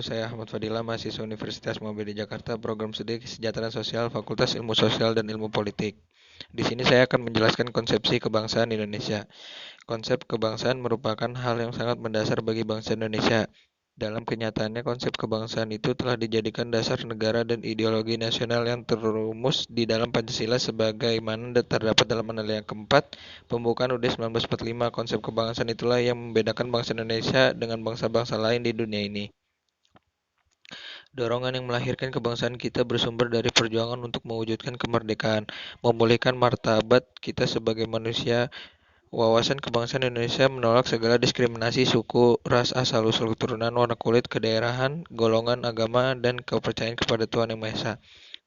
saya Ahmad Fadila, mahasiswa Universitas Muhammadiyah Jakarta, program studi kesejahteraan sosial, Fakultas Ilmu Sosial dan Ilmu Politik. Di sini saya akan menjelaskan konsepsi kebangsaan Indonesia. Konsep kebangsaan merupakan hal yang sangat mendasar bagi bangsa Indonesia. Dalam kenyataannya, konsep kebangsaan itu telah dijadikan dasar negara dan ideologi nasional yang terumus di dalam Pancasila sebagaimana terdapat dalam Analian keempat pembukaan UUD 1945. Konsep kebangsaan itulah yang membedakan bangsa Indonesia dengan bangsa-bangsa lain di dunia ini. Dorongan yang melahirkan kebangsaan kita bersumber dari perjuangan untuk mewujudkan kemerdekaan, memulihkan martabat kita sebagai manusia. Wawasan kebangsaan Indonesia menolak segala diskriminasi suku, ras, asal-usul keturunan, warna kulit, kedaerahan, golongan, agama, dan kepercayaan kepada Tuhan Yang Maha Esa,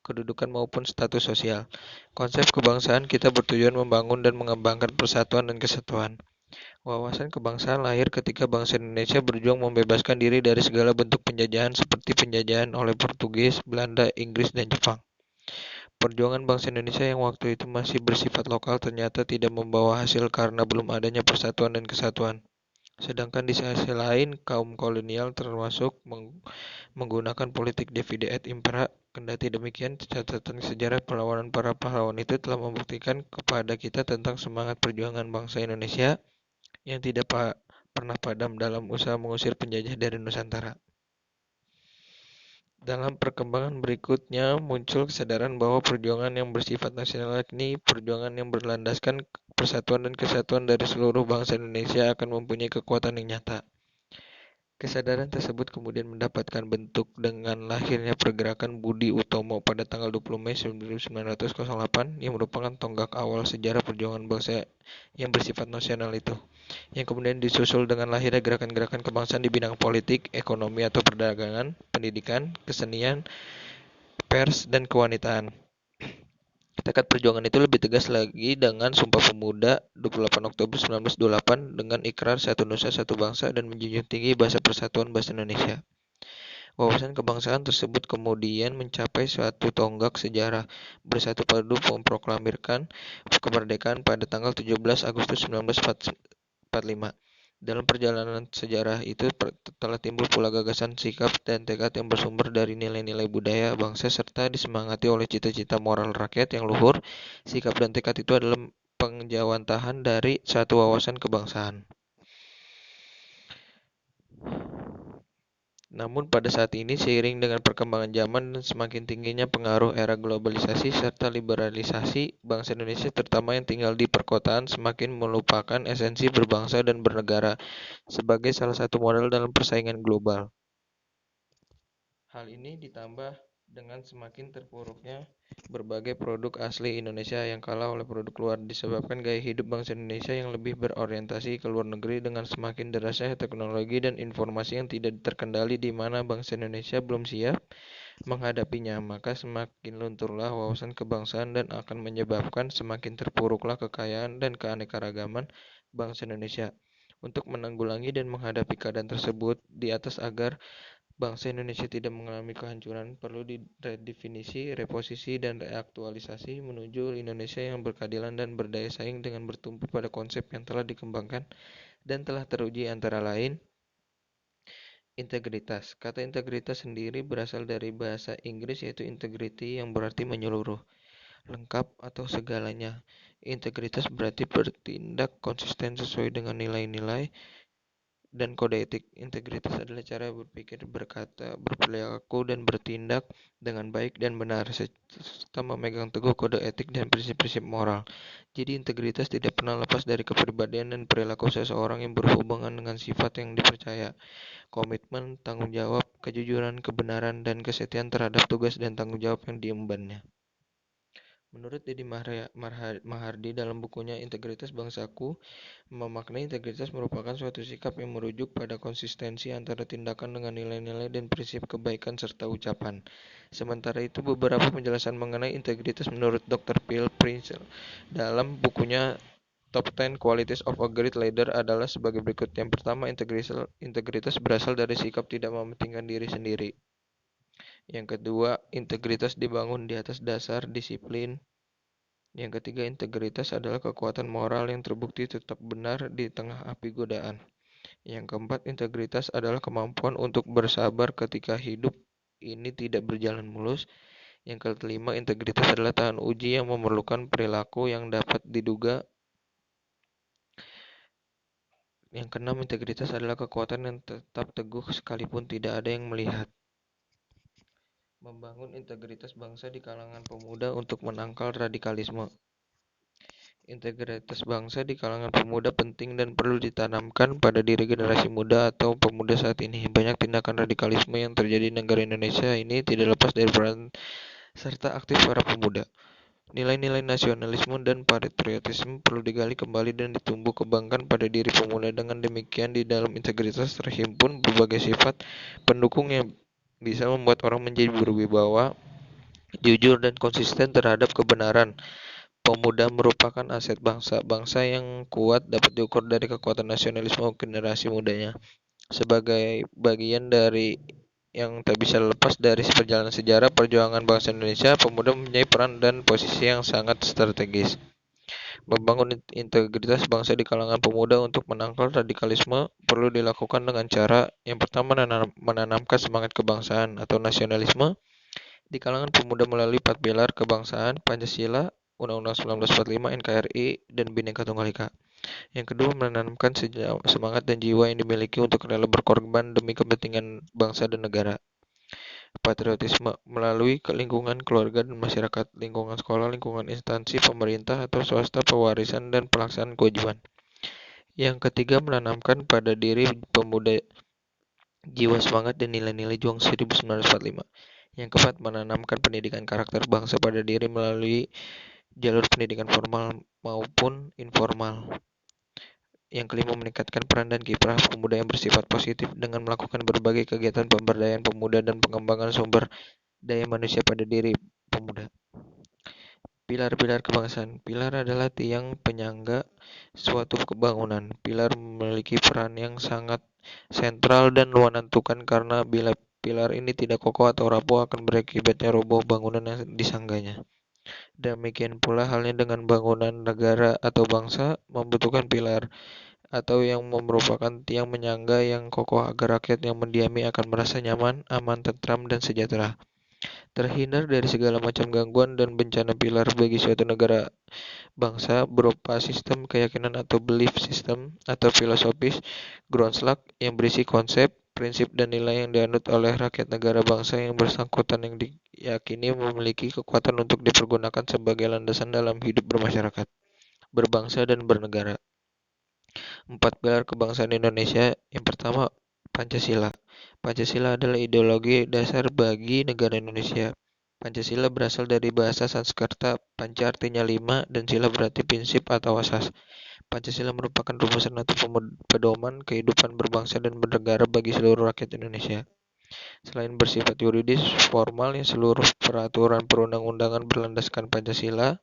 kedudukan maupun status sosial. Konsep kebangsaan kita bertujuan membangun dan mengembangkan persatuan dan kesatuan. Wawasan kebangsaan lahir ketika bangsa Indonesia berjuang membebaskan diri dari segala bentuk penjajahan seperti penjajahan oleh Portugis, Belanda, Inggris, dan Jepang. Perjuangan bangsa Indonesia yang waktu itu masih bersifat lokal ternyata tidak membawa hasil karena belum adanya persatuan dan kesatuan. Sedangkan di sisi lain, kaum kolonial termasuk menggunakan politik divide et impera. Kendati demikian, catatan sejarah perlawanan para pahlawan itu telah membuktikan kepada kita tentang semangat perjuangan bangsa Indonesia yang tidak pernah padam dalam usaha mengusir penjajah dari Nusantara. Dalam perkembangan berikutnya muncul kesadaran bahwa perjuangan yang bersifat nasional ini perjuangan yang berlandaskan persatuan dan kesatuan dari seluruh bangsa Indonesia akan mempunyai kekuatan yang nyata. Kesadaran tersebut kemudian mendapatkan bentuk dengan lahirnya pergerakan Budi Utomo pada tanggal 20 Mei 1908 yang merupakan tonggak awal sejarah perjuangan bangsa yang bersifat nasional itu, yang kemudian disusul dengan lahirnya gerakan-gerakan kebangsaan di bidang politik, ekonomi atau perdagangan, pendidikan, kesenian, pers, dan kewanitaan. Tekad perjuangan itu lebih tegas lagi dengan Sumpah Pemuda 28 Oktober 1928 dengan ikrar satu nusa satu bangsa dan menjunjung tinggi bahasa persatuan bahasa Indonesia. Wawasan kebangsaan tersebut kemudian mencapai suatu tonggak sejarah, bersatu padu memproklamirkan kemerdekaan pada tanggal 17 Agustus 1945. Dalam perjalanan sejarah itu telah timbul pula gagasan, sikap, dan tekad yang bersumber dari nilai-nilai budaya bangsa serta disemangati oleh cita-cita moral rakyat yang luhur. Sikap dan tekad itu adalah penjawantahan dari suatu wawasan kebangsaan. Namun pada saat ini, seiring dengan perkembangan zaman dan semakin tingginya pengaruh era globalisasi serta liberalisasi, bangsa Indonesia terutama yang tinggal di perkotaan semakin melupakan esensi berbangsa dan bernegara sebagai salah satu modal dalam persaingan global. Hal ini ditambah dengan semakin terpuruknya berbagai produk asli Indonesia yang kalah oleh produk luar disebabkan gaya hidup bangsa Indonesia yang lebih berorientasi ke luar negeri dengan semakin derasnya teknologi dan informasi yang tidak terkendali di mana bangsa Indonesia belum siap menghadapinya, maka semakin lunturlah wawasan kebangsaan dan akan menyebabkan semakin terpuruklah kekayaan dan keanekaragaman bangsa Indonesia. Untuk menanggulangi dan menghadapi keadaan tersebut di atas agar bangsa Indonesia tidak mengalami kehancuran, perlu diredefinisi, reposisi, dan reaktualisasi menuju Indonesia yang berkeadilan dan berdaya saing dengan bertumpu pada konsep yang telah dikembangkan dan telah teruji antara lain integritas. Kata integritas sendiri berasal dari bahasa Inggris yaitu integrity yang berarti menyeluruh, lengkap atau segalanya. Integritas berarti bertindak konsisten sesuai dengan nilai-nilai dan kode etik. Integritas adalah cara berpikir, berkata, berperilaku, dan bertindak dengan baik dan benar, serta memegang teguh kode etik dan prinsip-prinsip moral. Jadi integritas tidak pernah lepas dari kepribadian dan perilaku seseorang yang berhubungan dengan sifat yang dipercaya, komitmen, tanggung jawab, kejujuran, kebenaran, dan kesetiaan terhadap tugas dan tanggung jawab yang diembannya. Menurut Deddy Mahardi dalam bukunya Integritas Bangsaku, memaknai integritas merupakan suatu sikap yang merujuk pada konsistensi antara tindakan dengan nilai-nilai dan prinsip kebaikan serta ucapan. Sementara itu, beberapa penjelasan mengenai integritas menurut Dr. Phil Prince dalam bukunya Top 10 Qualities of a Great Leader adalah sebagai berikut. Yang pertama, integritas berasal dari sikap tidak mementingkan diri sendiri. Yang kedua, integritas dibangun di atas dasar disiplin. Yang ketiga, integritas adalah kekuatan moral yang terbukti tetap benar di tengah api godaan. Yang keempat, integritas adalah kemampuan untuk bersabar ketika hidup ini tidak berjalan mulus. Yang kelima, integritas adalah tahan uji yang memerlukan perilaku yang dapat diduga. Yang keenam, integritas adalah kekuatan yang tetap teguh sekalipun tidak ada yang melihat. Membangun integritas bangsa di kalangan pemuda untuk menangkal radikalisme. Integritas bangsa di kalangan pemuda penting dan perlu ditanamkan pada diri generasi muda atau pemuda saat ini. Banyak tindakan radikalisme yang terjadi di negara Indonesia ini tidak lepas dari peran serta aktif para pemuda. Nilai-nilai nasionalisme dan patriotisme perlu digali kembali dan ditumbuh kembangkan pada diri pemuda. Dengan demikian, di dalam integritas terhimpun berbagai sifat pendukung yang bisa membuat orang menjadi berwibawa, jujur, dan konsisten terhadap kebenaran. Pemuda merupakan aset bangsa. Bangsa yang kuat dapat diukur dari kekuatan nasionalisme generasi mudanya. Sebagai bagian dari yang tak bisa lepas dari perjalanan sejarah perjuangan bangsa Indonesia, pemuda mempunyai peran dan posisi yang sangat strategis. Membangun integritas bangsa di kalangan pemuda untuk menangkal radikalisme perlu dilakukan dengan cara yang pertama menanamkan semangat kebangsaan atau nasionalisme di kalangan pemuda melalui 4 pilar kebangsaan, Pancasila, Undang-Undang 1945, NKRI, dan Bhinneka Tunggal Ika. Yang kedua, menanamkan semangat dan jiwa yang dimiliki untuk rela berkorban demi kepentingan bangsa dan negara. Patriotisme melalui lingkungan keluarga dan masyarakat, lingkungan sekolah, lingkungan instansi pemerintah atau swasta, pewarisan dan pelaksanaan kewajiban. Yang ketiga, menanamkan pada diri pemuda jiwa semangat dan nilai-nilai juang 1945. Yang keempat, menanamkan pendidikan karakter bangsa pada diri melalui jalur pendidikan formal maupun informal. Yang kelima, meningkatkan peran dan kiprah pemuda yang bersifat positif dengan melakukan berbagai kegiatan pemberdayaan pemuda dan pengembangan sumber daya manusia pada diri pemuda. Pilar-pilar kebangsaan. Pilar adalah tiang penyangga suatu kebangunan. Pilar memiliki peran yang sangat sentral dan menentukan karena bila pilar ini tidak kokoh atau rapuh akan berakibatnya roboh bangunan yang disangganya. Demikian pula halnya dengan bangunan negara atau bangsa membutuhkan pilar atau yang merupakan tiang penyangga yang kokoh agar rakyat yang mendiami akan merasa nyaman, aman, tentram, dan sejahtera. Terhindar dari segala macam gangguan dan bencana. Pilar bagi suatu negara bangsa berupa sistem keyakinan atau belief system atau filosofis groundslug yang berisi konsep, prinsip, dan nilai yang dianut oleh rakyat negara bangsa yang bersangkutan yang diyakini memiliki kekuatan untuk dipergunakan sebagai landasan dalam hidup bermasyarakat, berbangsa, dan bernegara. 4 pilar kebangsaan Indonesia. Yang pertama, Pancasila. Pancasila adalah ideologi dasar bagi negara Indonesia. Pancasila berasal dari bahasa Sanskerta, panca artinya 5, dan sila berarti prinsip atau asas. Pancasila merupakan rumusan atau pedoman kehidupan berbangsa dan bernegara bagi seluruh rakyat Indonesia. Selain bersifat yuridis formal yang seluruh peraturan perundang-undangan berlandaskan Pancasila,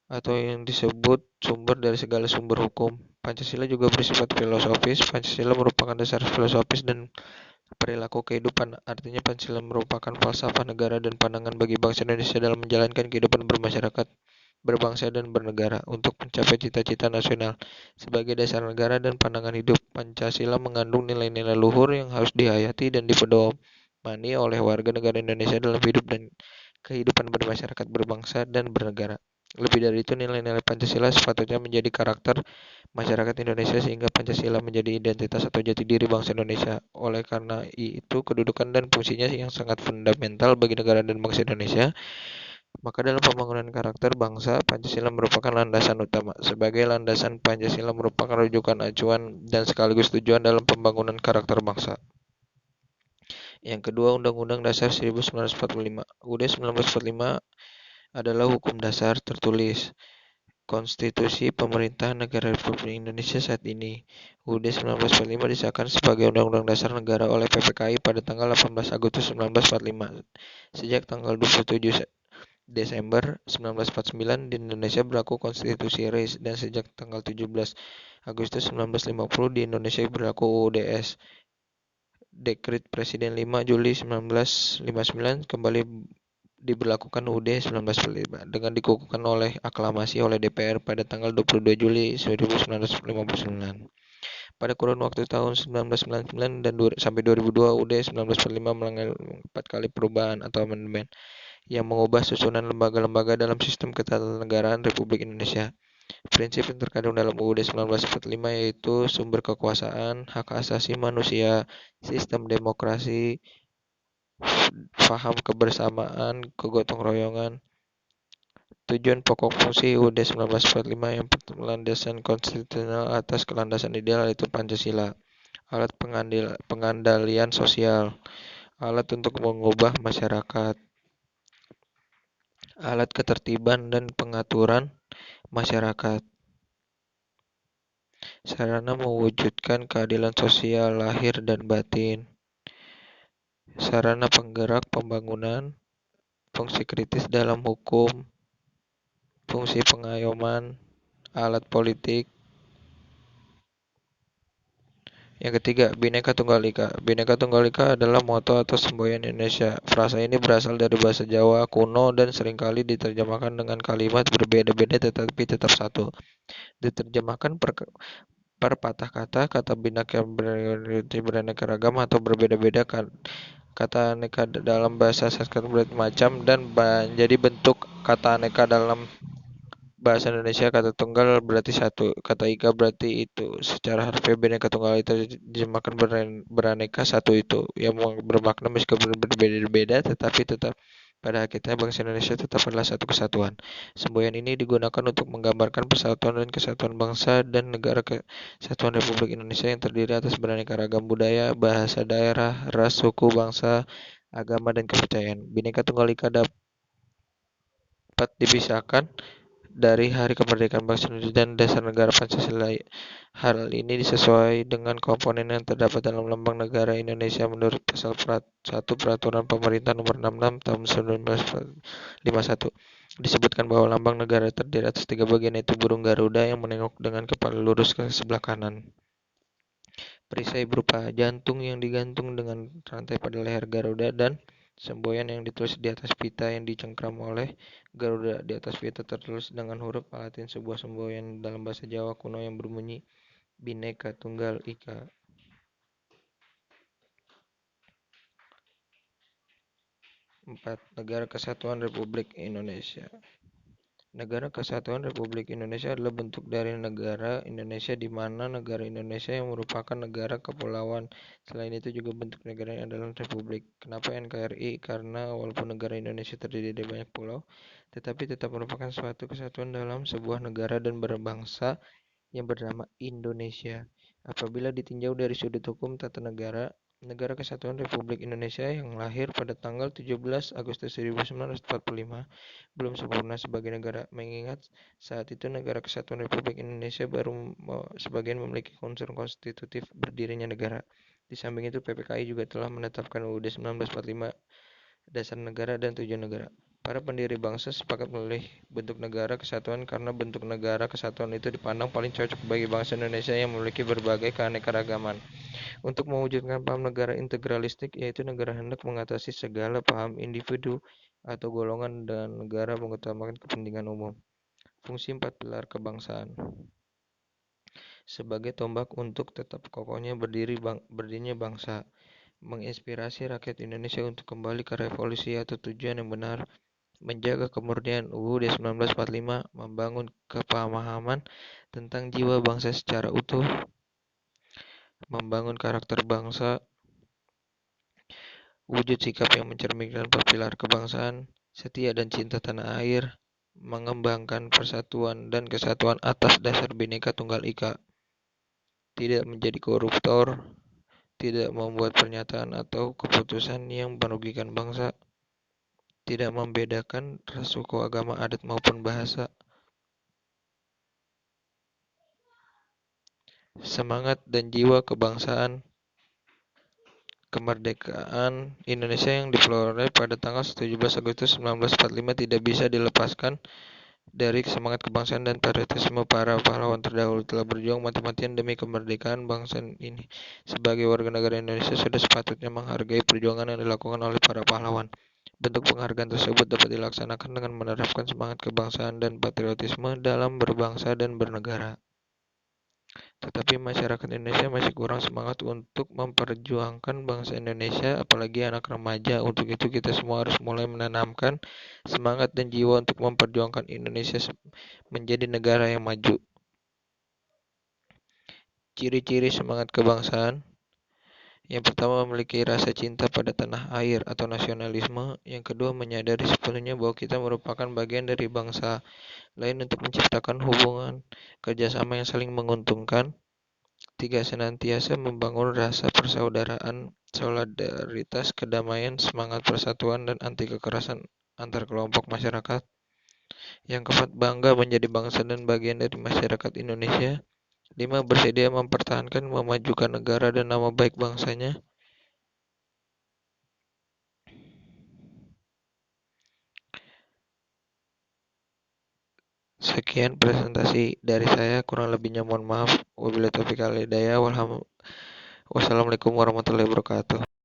atau yang disebut sumber dari segala sumber hukum. Pancasila juga bersifat filosofis. Pancasila merupakan dasar filosofis dan perilaku kehidupan. Artinya Pancasila merupakan falsafah negara dan pandangan bagi bangsa Indonesia dalam menjalankan kehidupan bermasyarakat, berbangsa, dan bernegara untuk mencapai cita-cita nasional. Sebagai dasar negara dan pandangan hidup, Pancasila mengandung nilai-nilai luhur yang harus dihayati dan dipedomani oleh warga negara Indonesia dalam hidup dan kehidupan bermasyarakat, berbangsa, dan bernegara. Lebih dari itu, nilai-nilai Pancasila sepatutnya menjadi karakter masyarakat Indonesia sehingga Pancasila menjadi identitas atau jati diri bangsa Indonesia. Oleh karena itu, kedudukan dan fungsinya yang sangat fundamental bagi negara dan bangsa Indonesia. Maka dalam pembangunan karakter bangsa, Pancasila merupakan landasan utama. Sebagai landasan, Pancasila merupakan rujukan acuan dan sekaligus tujuan dalam pembangunan karakter bangsa. Yang kedua, Undang-Undang Dasar 1945. UUD 1945 adalah hukum dasar tertulis konstitusi pemerintahan negara Republik Indonesia saat ini. UUD 1945 disahkan sebagai Undang-Undang Dasar Negara oleh PPKI pada tanggal 18 Agustus 1945. Sejak tanggal 27 Desember 1949 di Indonesia berlaku konstitusi REIS dan sejak tanggal 17 Agustus 1950 di Indonesia berlaku UUDS. Dekret Presiden 5 Juli 1959 kembali diberlakukan UUD 1945 dengan dikukuhkan oleh aklamasi oleh DPR pada tanggal 22 Juli 1959. Pada kurun waktu tahun 1999 dan sampai 2002, UUD 1945 mengalami 4 kali perubahan atau amandemen yang mengubah susunan lembaga-lembaga dalam sistem ketatanegaraan Republik Indonesia. Prinsip yang terkandung dalam UUD 1945 yaitu sumber kekuasaan, hak asasi manusia, sistem demokrasi, paham kebersamaan, kegotong royongan. Tujuan pokok fungsi UUD 1945 yang landasan konstitusional atas kelandasan ideal yaitu Pancasila. Alat pengandalian sosial, alat untuk mengubah masyarakat, alat ketertiban dan pengaturan masyarakat, sarana mewujudkan keadilan sosial lahir dan batin, sarana penggerak pembangunan, fungsi kritis dalam hukum, fungsi pengayoman, alat politik. Yang ketiga, Bhinneka Tunggal Ika. Bhinneka Tunggal Ika adalah moto atau semboyan Indonesia. Frasa ini berasal dari bahasa Jawa kuno dan seringkali diterjemahkan dengan kalimat berbeda-beda tetapi tetap satu. Diterjemahkan per patah kata, kata Bhinneka beraneka ragam atau berbeda-beda. Kata aneka dalam bahasa Sanskrit berarti macam dan menjadi bentuk kata aneka dalam bahasa Indonesia. Kata tunggal berarti satu, kata ika berarti itu. Secara harfiah Bhinneka Tunggal itu diterjemahkan beraneka satu itu, yang bermakna meskipun berbeda-beda tetapi tetap pada hakikatnya bangsa Indonesia tetap adalah satu kesatuan. Semboyan ini digunakan untuk menggambarkan persatuan dan kesatuan bangsa dan negara kesatuan Republik Indonesia yang terdiri atas beraneka ragam budaya, bahasa daerah, ras, suku, bangsa, agama, dan kepercayaan. Bhinneka Tunggal Ika dapat dipisahkan dari Hari Kemerdekaan Bangsa Indonesia dan Dasar Negara Pancasila. Hal ini disesuaikan dengan komponen yang terdapat dalam Lambang Negara Indonesia menurut Pasal 1 Peraturan Pemerintah Nomor 66 Tahun 1951. Disebutkan bahwa Lambang Negara terdiri atas 3 bagian, yaitu burung Garuda yang menengok dengan kepala lurus ke sebelah kanan. Perisai berupa jantung yang digantung dengan rantai pada leher Garuda dan semboyan yang ditulis di atas pita yang dicengkram oleh Garuda. Di atas pita tertulis dengan huruf Latin sebuah semboyan dalam bahasa Jawa kuno yang berbunyi Bhinneka Tunggal Ika. 4. Negara Kesatuan Republik Indonesia. Negara Kesatuan Republik Indonesia adalah bentuk dari negara Indonesia di mana negara Indonesia yang merupakan negara kepulauan. Selain itu juga bentuk negaranya adalah republik. Kenapa NKRI? Karena walaupun negara Indonesia terdiri dari banyak pulau, tetapi tetap merupakan suatu kesatuan dalam sebuah negara dan berbangsa yang bernama Indonesia. Apabila ditinjau dari sudut hukum tata negara, Negara Kesatuan Republik Indonesia yang lahir pada tanggal 17 Agustus 1945 belum sempurna sebagai negara, mengingat saat itu Negara Kesatuan Republik Indonesia baru sebagian memiliki unsur konstitutif berdirinya negara. Di samping itu, PPKI juga telah menetapkan UUD 1945 dasar negara dan tujuan negara. Para pendiri bangsa sepakat memilih bentuk negara kesatuan karena bentuk negara kesatuan itu dipandang paling cocok bagi bangsa Indonesia yang memiliki berbagai keanekaragaman. Untuk mewujudkan paham negara integralistik, yaitu negara hendak mengatasi segala paham individu atau golongan dan negara mengutamakan kepentingan umum. Fungsi 4 pilar kebangsaan sebagai tombak untuk tetap kokohnya berdirinya bangsa, menginspirasi rakyat Indonesia untuk kembali ke revolusi atau tujuan yang benar, menjaga kemurnian UUD 1945, membangun kepemahaman tentang jiwa bangsa secara utuh, membangun karakter bangsa, wujud sikap yang mencerminkan pilar kebangsaan, setia dan cinta tanah air, mengembangkan persatuan dan kesatuan atas dasar Bhinneka Tunggal Ika, tidak menjadi koruptor, tidak membuat pernyataan atau keputusan yang merugikan bangsa, tidak membedakan ras, suku, agama, adat maupun bahasa. Semangat dan jiwa kebangsaan kemerdekaan Indonesia yang diperoleh pada tanggal 17 Agustus 1945 tidak bisa dilepaskan dari semangat kebangsaan dan patriotisme. Para pahlawan terdahulu telah berjuang mati-matian demi kemerdekaan bangsa ini. Sebagai warga negara Indonesia sudah sepatutnya menghargai perjuangan yang dilakukan oleh para pahlawan. Bentuk penghargaan tersebut dapat dilaksanakan dengan menerapkan semangat kebangsaan dan patriotisme dalam berbangsa dan bernegara. Tetapi masyarakat Indonesia masih kurang semangat untuk memperjuangkan bangsa Indonesia, apalagi anak remaja. Untuk itu kita semua harus mulai menanamkan semangat dan jiwa untuk memperjuangkan Indonesia menjadi negara yang maju. Ciri-ciri semangat kebangsaan. Yang pertama, memiliki rasa cinta pada tanah air atau nasionalisme. Yang kedua, menyadari sepenuhnya bahwa kita merupakan bagian dari bangsa lain untuk menciptakan hubungan kerjasama yang saling menguntungkan. Tiga, senantiasa membangun rasa persaudaraan, solidaritas, kedamaian, semangat persatuan, dan anti kekerasan antar kelompok masyarakat. Yang keempat, bangga menjadi bangsa dan bagian dari masyarakat Indonesia. Lima, bersedia mempertahankan, memajukan negara dan nama baik bangsanya. Sekian presentasi dari saya, kurang lebihnya mohon maaf. Wabillahi taufiq wal hidayah. Wassalamualaikum warahmatullahi wabarakatuh.